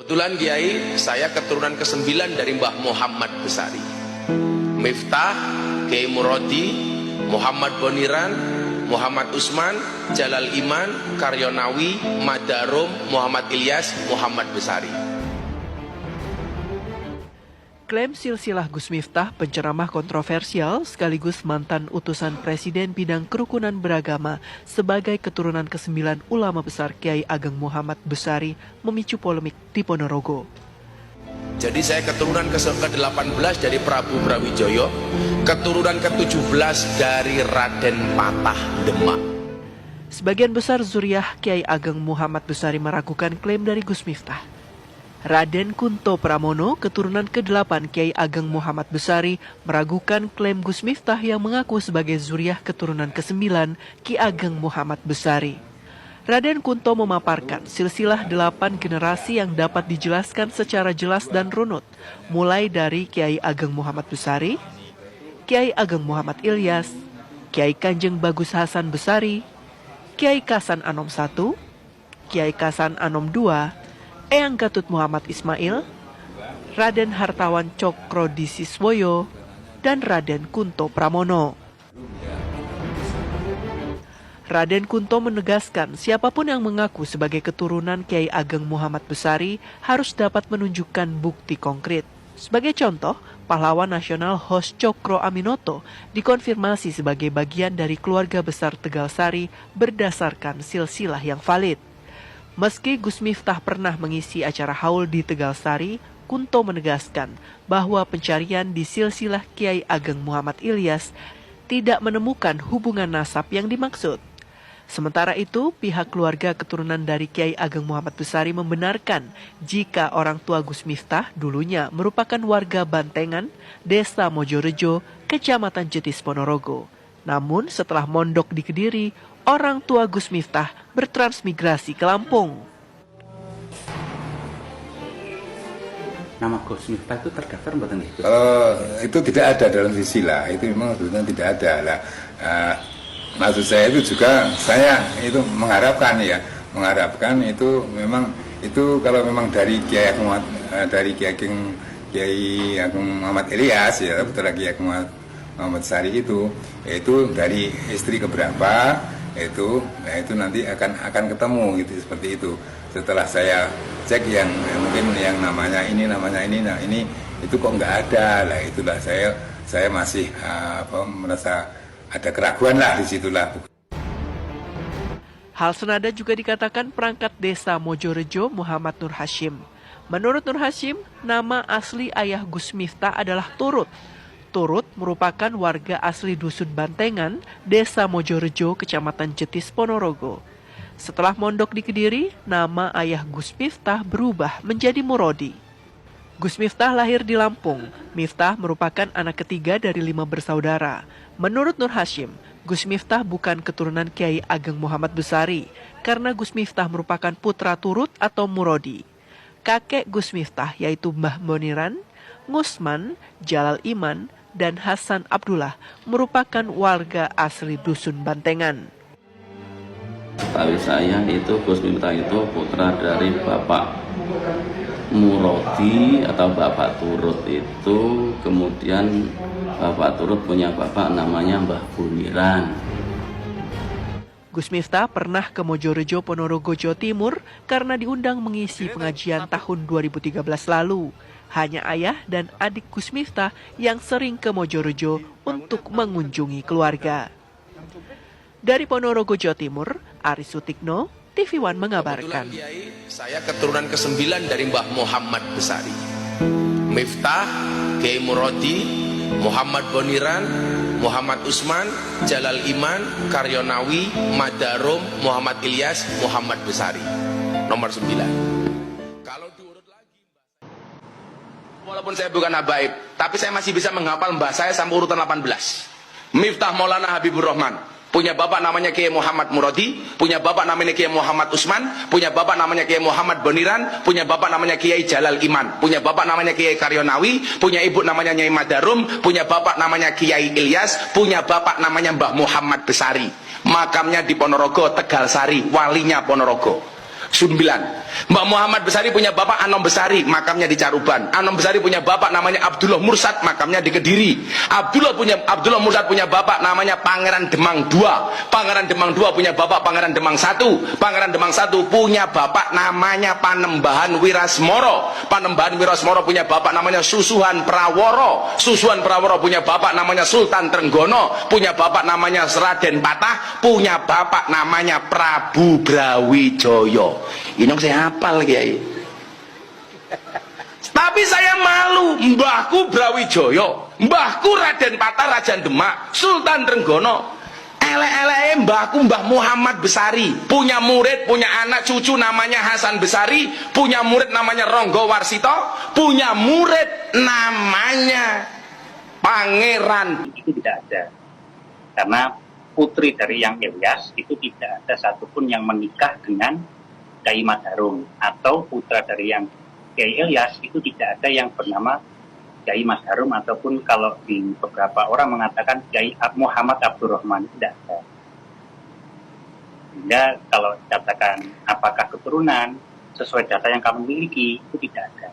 Kebetulan Kiai, saya keturunan ke-9 dari Mbah Muhammad Besari. Miftah, Kiai Murodi, Muhammad Boniran, Muhammad Usman, Jalal Iman, Karyonawi, Madarum, Muhammad Ilyas, Muhammad Besari. Klaim silsilah Gus Miftah, penceramah kontroversial sekaligus mantan utusan Presiden bidang kerukunan beragama sebagai keturunan ke-9 ulama besar Kiai Ageng Muhammad Besari memicu polemik di Ponorogo. Jadi saya keturunan ke-18 dari Prabu Brawijaya, keturunan ke-17 dari Raden Patah Demak. Sebagian besar zuriah Kiai Ageng Muhammad Besari meragukan klaim dari Gus Miftah. Raden Kunto Pramono, keturunan ke-8 Kiai Ageng Muhammad Besari, meragukan klaim Gus Miftah yang mengaku sebagai zuriah keturunan ke-9 Ki Ageng Muhammad Besari. Raden Kunto memaparkan silsilah 8 generasi yang dapat dijelaskan secara jelas dan runut, mulai dari Kiai Ageng Muhammad Besari, Kiai Ageng Muhammad Ilyas, Kiai Kanjeng Bagus Hasan Besari, Kiai Kasan Anom I, Kiai Kasan Anom II, Eyang Gatut Muhammad Ismail, Raden Hartawan Cokro Disiswoyo, dan Raden Kunto Pramono. Raden Kunto menegaskan siapapun yang mengaku sebagai keturunan Kiai Ageng Muhammad Besari harus dapat menunjukkan bukti konkret. Sebagai contoh, pahlawan nasional Hos Cokro Aminoto dikonfirmasi sebagai bagian dari keluarga besar Tegal Sari berdasarkan silsilah yang valid. Meski Gus Miftah pernah mengisi acara haul di Tegal Sari, Kunto menegaskan bahwa pencarian di silsilah Kiai Ageng Muhammad Ilyas tidak menemukan hubungan nasab yang dimaksud. Sementara itu, pihak keluarga keturunan dari Kiai Ageng Muhammad Besari membenarkan jika orang tua Gus Miftah dulunya merupakan warga Bantengan, Desa Mojorejo, Kecamatan Jetis Ponorogo. Namun setelah mondok di Kediri, orang tua Gus Miftah bertransmigrasi ke Lampung. Nama Gus Miftah itu terdaftar mboten itu? Itu tidak ada dalam silsilah, itu memang sebetulnya tidak ada lah. Maksud saya itu juga saya itu mengharapkan itu memang itu kalau memang dari Kiai Ageng Muhammad Ilyas ya, putra Kiai Ageng Muhammad Besari itu, yaitu dari istri keberapa itu nanti akan ketemu gitu, seperti itu. Setelah saya cek yang mungkin yang namanya ini itu kok nggak ada lah, itulah saya masih merasa ada keraguan lah di situlah. Hal senada juga dikatakan perangkat desa Mojorejo Muhammad Nur Hashim. Menurut Nur Hashim, nama asli ayah Gus Miftah adalah Turut. Turut merupakan warga asli Dusun Bantengan, Desa Mojorejo, Kecamatan Jetis, Ponorogo. Setelah mondok di Kediri, nama ayah Gus Miftah berubah menjadi Murodi. Gus Miftah lahir di Lampung. Miftah merupakan anak ketiga dari 5 bersaudara. Menurut Nur Hashim, Gus Miftah bukan keturunan Kiai Ageng Muhammad Besari, karena Gus Miftah merupakan putra Turut atau Murodi. Kakek Gus Miftah yaitu Mbah Boniran, Ngusman, Jalal Iman, dan Hasan Abdullah merupakan warga asli Dusun Bantengan. Tahu saya itu Gus Miftah itu putra dari Bapak Murodi atau Bapak Turut itu, kemudian Bapak Turut punya bapak namanya Mbah Buniran. Gus Miftah pernah ke Mojorejo, Ponorogo, Jawa Timur karena diundang mengisi pengajian tahun 2013 lalu. Hanya ayah dan adik Gus Miftah yang sering ke Mojorejo untuk mengunjungi keluarga. Dari Ponorogo, Jawa Timur, Aris Sutikno, TV One mengabarkan. Kiai, saya keturunan ke-9 dari Mbah Muhammad Besari. Miftah, Kiai Murodi, Muhammad Boniran, Muhammad Usman, Jalal Iman, Karyonawi, Madarum, Muhammad Ilyas, Muhammad Besari. Nomor 9. Kalau diurut lagi, walaupun saya bukan habaib, tapi saya masih bisa menghafal mbah saya sampai urutan 18. Miftah Maulana Habibur Rahman, punya bapak namanya Kiai Muhammad Murodi, punya bapak namanya Kiai Muhammad Usman, punya bapak namanya Kiai Muhammad Boniran, punya bapak namanya Kiai Jalal Iman, punya bapak namanya Kiai Karyonawi, punya ibu namanya Nyai Madarum, punya bapak namanya Kiai Ilyas, punya bapak namanya Mbah Muhammad Besari. Makamnya di Ponorogo, Tegal Sari, walinya Ponorogo. Mbah Muhammad Besari punya bapak Anom Besari, makamnya di Caruban. Anom Besari punya bapak namanya Abdullah Mursad, makamnya di Kediri. Abdullah Mursad punya bapak namanya Pangeran Demang II. Pangeran Demang II punya bapak Pangeran Demang I. Pangeran Demang I punya bapak namanya Panembahan Wirasmoro. Panembahan Wirasmoro punya bapak namanya Susuhan Praworo. Susuhan Praworo punya bapak namanya Sultan Trenggono. Punya bapak namanya Raden Patah. Punya bapak namanya Prabu Brawijaya. Ini saya hafal, Kiai. Tapi saya malu, mbahku Brawijaya, mbahku Raden Patah Raja Demak, Sultan Trenggono. Elek-elek mbahku Mbah Muhammad Besari, punya murid, punya anak cucu namanya Hasan Besari, punya murid namanya Ronggo Warsito, punya murid namanya Pangeran. Itu tidak ada. Karena putri dari Yang Ilyas itu tidak ada satupun yang menikah dengan Kyai Madarum, atau putra dari Yang Kyai Ilyas itu tidak ada yang bernama Kyai Madarum, ataupun kalau di beberapa orang mengatakan Kyai Muhammad Abdurrahman, tidak ada. Sehingga kalau dikatakan apakah keturunan sesuai data yang kami miliki, itu tidak ada.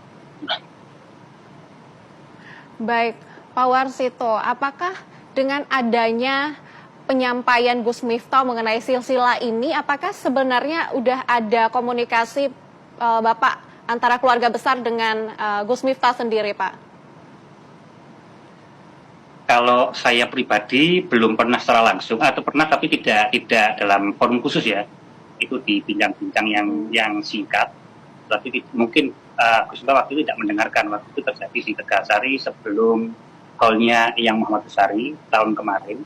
Baik, Pak Warsito, apakah dengan adanya penyampaian Gus Miftah mengenai silsilah ini, apakah sebenarnya udah ada komunikasi Bapak antara keluarga besar dengan Gus Miftah sendiri, Pak? Kalau saya pribadi belum pernah secara langsung, atau pernah tapi tidak dalam forum khusus ya, itu di bincang-bincang yang singkat. Tapi mungkin Gus Miftah waktu itu tidak mendengarkan, waktu itu terjadi di Tegasari sebelum call-nya Yang Muhammad Besari tahun kemarin.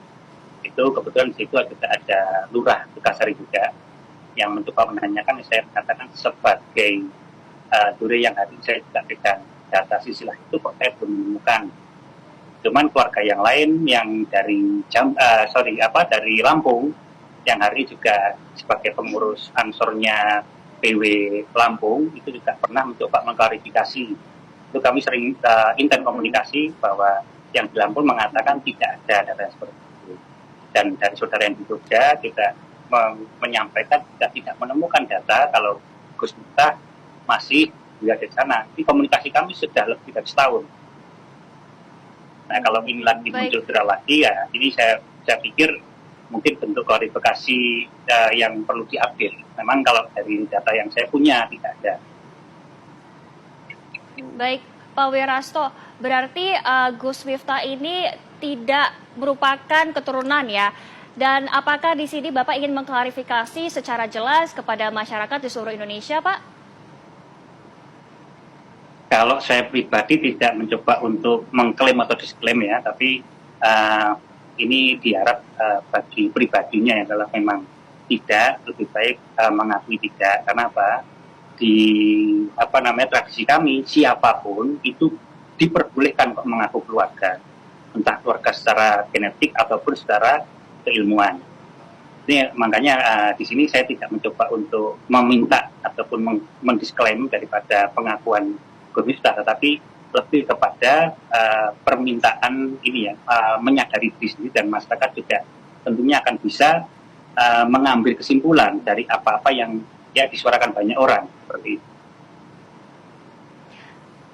Itu kebetulan di situ juga ada Lurah Tegasari juga yang mencoba menanyakan. Saya katakan sebagai dure yang hari ini saya juga pegang data silsilah itu, kok saya belum menemukan. Cuman keluarga yang lain yang dari dari Lampung yang hari juga sebagai pengurus ansornya PW Lampung itu juga pernah mencoba mengklarifikasi. Itu kami sering intent komunikasi bahwa yang di Lampung mengatakan tidak ada data seperti itu. Dan dari saudara yang di Jogja kita menyampaikan kita tidak menemukan data kalau Gus Miftah masih berada di sana. Ini komunikasi kami sudah lebih dari setahun. Nah, kalau ini lagi muncul viral lagi, ya ini saya pikir mungkin bentuk klarifikasi yang perlu diupdate. Memang kalau dari data yang saya punya tidak ada. Baik, Pak Wirasto, berarti Gus Miftah ini tidak merupakan keturunan ya. Dan apakah di sini Bapak ingin mengklarifikasi secara jelas kepada masyarakat di seluruh Indonesia, Pak? Kalau saya pribadi tidak mencoba untuk mengklaim atau disklaim ya, tapi ini diharap bagi pribadinya ya, kalau memang tidak, lebih baik mengakui tidak. Karena apa? Di tradisi kami, siapapun itu diperbolehkan kok mengaku keluarga, entah keluarga secara genetik ataupun secara keilmuan. Ini makanya di sini saya tidak mencoba untuk meminta ataupun mendisklaim daripada pengakuan Gus Miftah, tetapi lebih kepada permintaan ini ya, menyadari diri sendiri dan masyarakat juga tentunya akan bisa mengambil kesimpulan dari apa-apa yang ya disuarakan banyak orang seperti itu.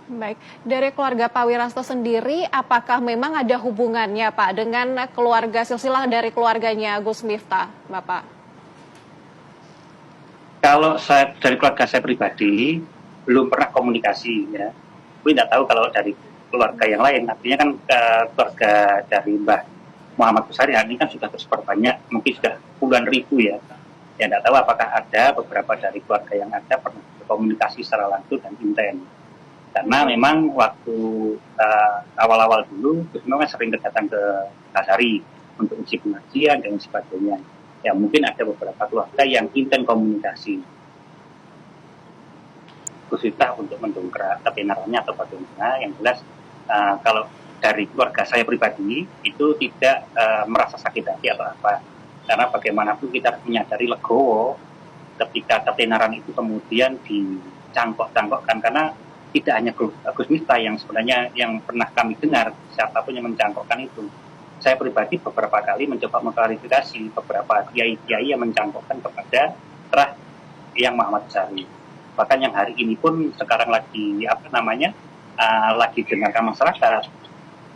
Baik, dari keluarga Pak Wirasto sendiri, apakah memang ada hubungannya Pak dengan keluarga silsilah dari keluarganya Gus Miftah, Bapak? Kalau saya dari keluarga saya pribadi belum pernah komunikasi ya. Tapi tidak tahu kalau dari keluarga yang lain. Artinya kan keluarga dari Mbah Muhammad Besari ini kan sudah tersebar banyak, mungkin sudah puluhan ribu ya. Ya tidak tahu apakah ada beberapa dari keluarga yang ada pernah berkomunikasi secara langsung dan intens. Karena memang waktu awal-awal dulu, Gus Miftah sering datang ke Kasari untuk uji pengajian dan sebagainya. Ya mungkin ada beberapa keluarga yang intens komunikasi. Gus Miftah untuk mendongkrak ketenarannya atau bagaimana, yang jelas kalau dari keluarga saya pribadi itu tidak merasa sakit hati atau apa. Karena bagaimanapun kita harus menyadari legowo ketika ketenaran itu kemudian dicangkok-cangkokkan, karena tidak hanya Gus Miftah yang sebenarnya yang pernah kami dengar, siapapun yang mencangkokkan itu. Saya pribadi beberapa kali mencoba mengklarifikasi beberapa kiai-kiai yang mencangkokkan kepada terah yang Muhammad Besari. Bahkan yang hari ini pun sekarang lagi lagi dengarkan masyarakat.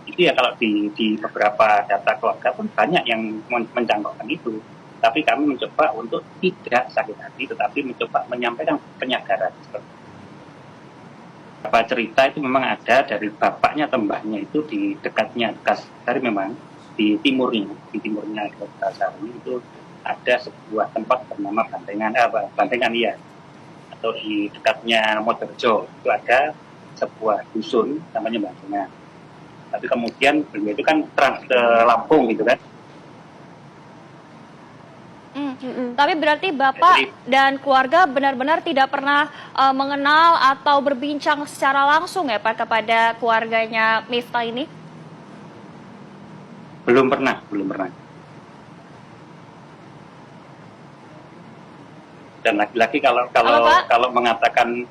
Itu ya kalau di beberapa data keluarga pun banyak yang menjangkaukan itu. Tapi kami mencoba untuk tidak sakit hati, tetapi mencoba menyampaikan penyadaran. Beberapa cerita itu memang ada dari bapaknya atau mbahnya itu di dekatnya Dekasari, memang di timurnya Dekasari itu ada sebuah tempat bernama Bantengan ya, atau di dekatnya Motorjo itu ada sebuah dusun namanya Bantengan. Tapi kemudian beliau itu kan trans ke Lampung gitu kan. Tapi berarti Bapak dan keluarga benar-benar tidak pernah mengenal atau berbincang secara langsung ya Pak kepada keluarganya Miftah ini? Belum pernah. Dan lagi-lagi kalau mengatakan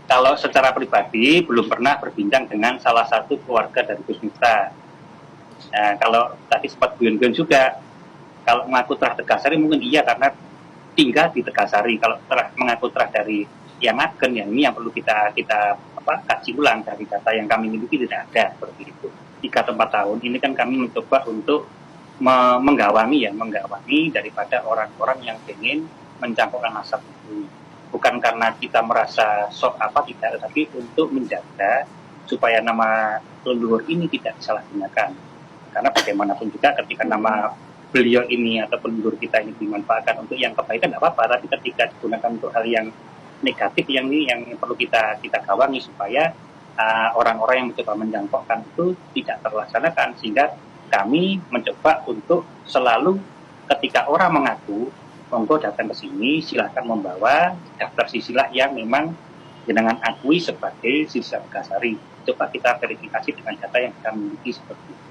kalau secara pribadi belum pernah berbincang dengan salah satu keluarga dari Gus Miftah. Nah, kalau tadi sempat guyon-guyon juga, kalau mengaku terah Tegasari mungkin iya karena tinggal di Tegasari. Kalau mengaku terah dari yang Agen, yang ini yang perlu kita kaji ulang dari data yang kami miliki tidak ada seperti itu. 3 atau 4 tahun ini kan kami mencoba untuk menggawangi daripada orang-orang yang ingin mencampurkan nasab itu. Bukan karena kita merasa tidak, tapi untuk menjaga supaya nama leluhur ini tidak disalahgunakan. Karena bagaimanapun juga ketika nama beliau ini atau leluhur kita ini dimanfaatkan untuk yang kebaikan tidak apa-apa, tapi ketika digunakan untuk hal yang negatif yang perlu kita gawangi supaya orang-orang yang mencoba menjangkaukan itu tidak terlaksanakan, sehingga kami mencoba untuk selalu ketika orang mengaku monggo datang ke sini, silahkan membawa daftar silsilah yang memang jenengan akui sebagai silsilah Tegasari. Coba kita verifikasi dengan data yang kita miliki seperti itu.